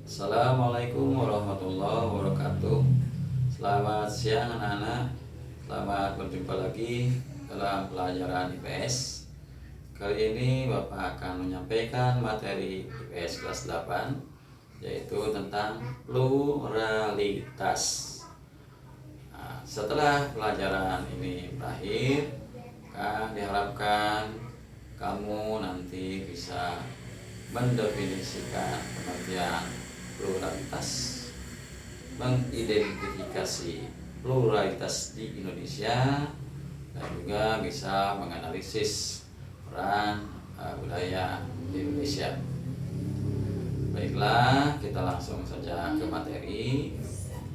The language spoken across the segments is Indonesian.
Assalamualaikum warahmatullahi wabarakatuh. Selamat siang anak-anak. Selamat berjumpa lagi dalam pelajaran IPS. Kali ini Bapak akan menyampaikan materi IPS kelas 8, yaitu tentang pluralitas. Nah, setelah pelajaran ini berakhir, diharapkan kamu nanti bisa mendefinisikan pengertian pluralitas, mengidentifikasi pluralitas di Indonesia, dan juga bisa menganalisis peran budaya di Indonesia. Baiklah, kita langsung saja ke materi.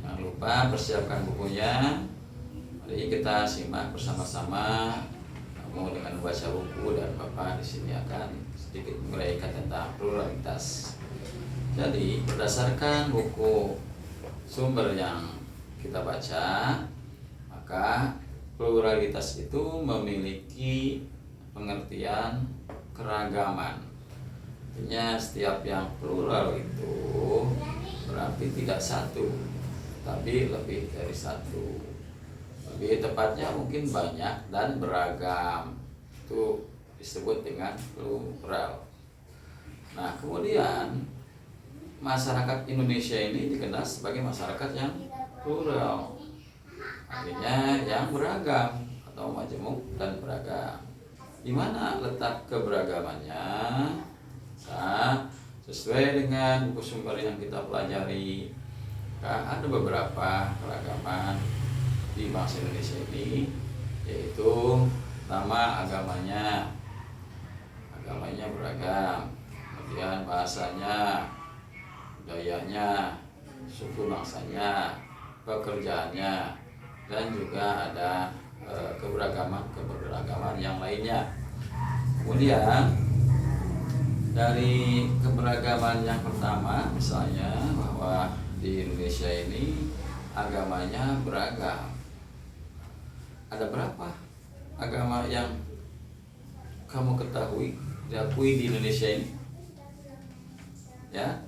Jangan lupa persiapkan bukunya. Mari kita simak bersama-sama. Kamu dengan membaca buku, dan Bapak di sini akan sedikit menguraikan tentang pluralitas. Jadi berdasarkan buku sumber yang kita baca, maka pluralitas itu memiliki pengertian keragaman. Artinya setiap yang plural itu berarti tidak satu, tapi lebih dari satu. Lebih tepatnya mungkin banyak dan beragam, itu disebut dengan plural. Nah, kemudian masyarakat Indonesia ini dikenal sebagai masyarakat yang plural, artinya yang beragam atau majemuk dan beragam. Di mana letak keberagamannya? Nah, sesuai dengan buku sumber yang kita pelajari, ada beberapa keragaman di bangsa Indonesia ini, yaitu pertama agamanya beragam, kemudian bahasanya, budayanya, suku bangsanya, pekerjaannya, dan juga ada keberagaman yang lainnya. Kemudian dari keberagaman yang pertama, misalnya bahwa di Indonesia ini agamanya beragam. Ada berapa agama yang kamu ketahui diakui di Indonesia ini? Ya,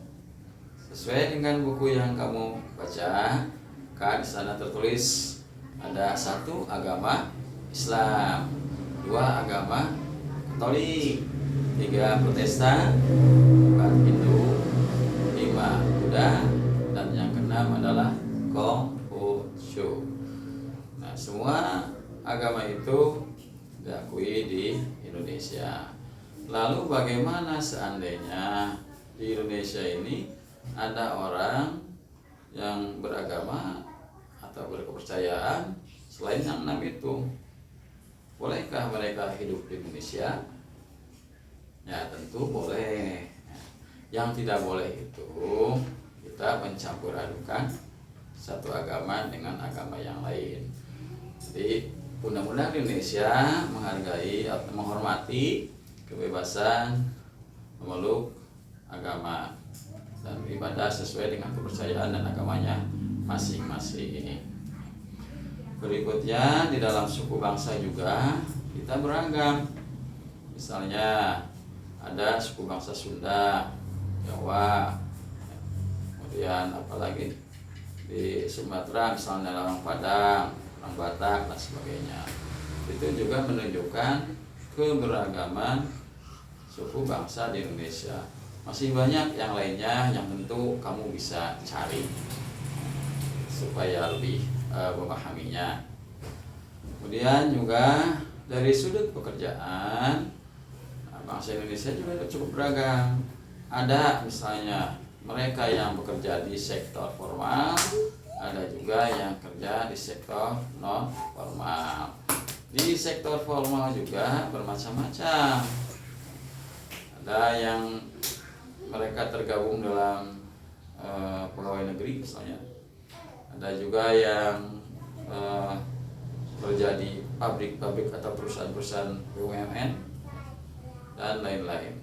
sesuai dengan buku yang kamu baca, kan di sana tertulis ada 1 agama Islam, 2 agama Katolik, 3 Protestan, 4 Hindu, 5 Buddha, dan yang keenam adalah Konghucu. Nah, semua agama itu diakui di Indonesia. Lalu bagaimana seandainya di Indonesia ini ada orang yang beragama atau berkepercayaan selain yang 6 itu? Bolehkah mereka hidup di Indonesia? Ya, tentu boleh. Yang tidak boleh itu kita mencampur adukan satu agama dengan agama yang lain. Jadi undang-undang Indonesia menghargai atau menghormati kebebasan memeluk agama dan beribadah sesuai dengan kepercayaan dan agamanya masing-masing. Berikutnya, di dalam suku bangsa juga kita beragam. Misalnya ada suku bangsa Sunda, Jawa, kemudian apalagi di Sumatera misalnya orang Padang, orang Batak, dan sebagainya. Itu juga menunjukkan keberagaman suku bangsa di Indonesia. Masih banyak yang lainnya yang tentu kamu bisa cari supaya lebih memahaminya. Kemudian juga dari sudut pekerjaan, bangsa Indonesia juga cukup beragam. Ada misalnya mereka yang bekerja di sektor formal, ada juga yang kerja di sektor non formal. Di sektor formal juga bermacam-macam. Ada yang mereka tergabung dalam pegawai negeri misalnya. Ada juga yang kerja di pabrik-pabrik atau perusahaan-perusahaan BUMN dan lain-lain.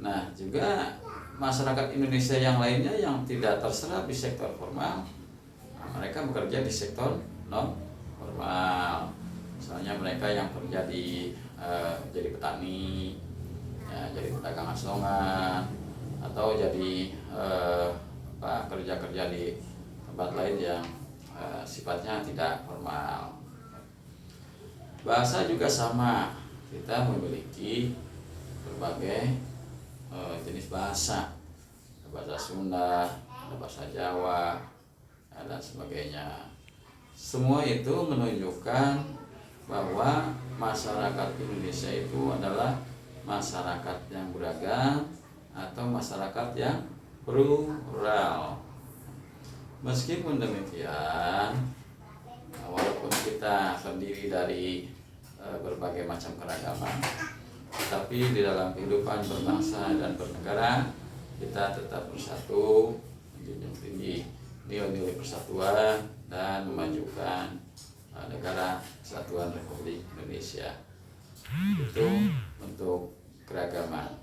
Nah, juga masyarakat Indonesia yang lainnya yang tidak terserap di sektor formal, mereka bekerja di sektor non formal. Misalnya mereka yang kerja di jadi petani, ya, jadi pedagang asongan, atau jadi kerja-kerja di tempat lain yang sifatnya tidak formal. Bahasa juga sama, kita memiliki berbagai jenis bahasa. Ada bahasa Sunda, ada bahasa Jawa, dan sebagainya. Semua itu menunjukkan bahwa masyarakat Indonesia itu adalah masyarakat yang beragam atau masyarakat yang plural. Meskipun demikian, walaupun kita terdiri dari berbagai macam keragaman, tetapi di dalam kehidupan berbangsa dan bernegara kita tetap bersatu, menjunjung tinggi nilai-nilai persatuan dan memajukan negara Kesatuan Republik Indonesia. Itu untuk keragaman.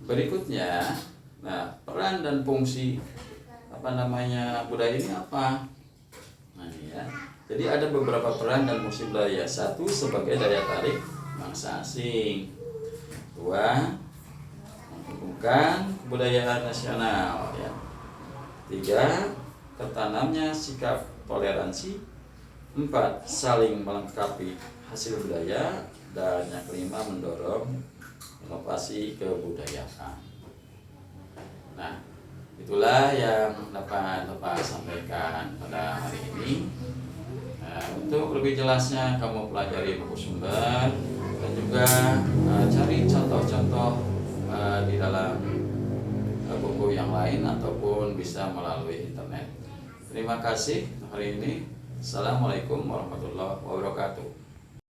Berikutnya, peran dan fungsi budaya ini apa? Nah, ini ya. Jadi ada beberapa peran dan fungsi budaya. Satu, sebagai daya tarik bangsa asing. Dua, menumbuhkan kebudayaan nasional. Ya. Tiga, tertanamnya sikap toleransi. Empat, saling melengkapi hasil budaya. Dan yang kelima, mendorong inovasi kebudayaan. Nah, itulah yang dapat Bapak sampaikan pada hari ini. Untuk lebih jelasnya kamu pelajari buku sumber dan juga cari contoh-contoh di dalam buku yang lain ataupun bisa melalui internet. Terima kasih hari ini. Assalamualaikum warahmatullahi wabarakatuh.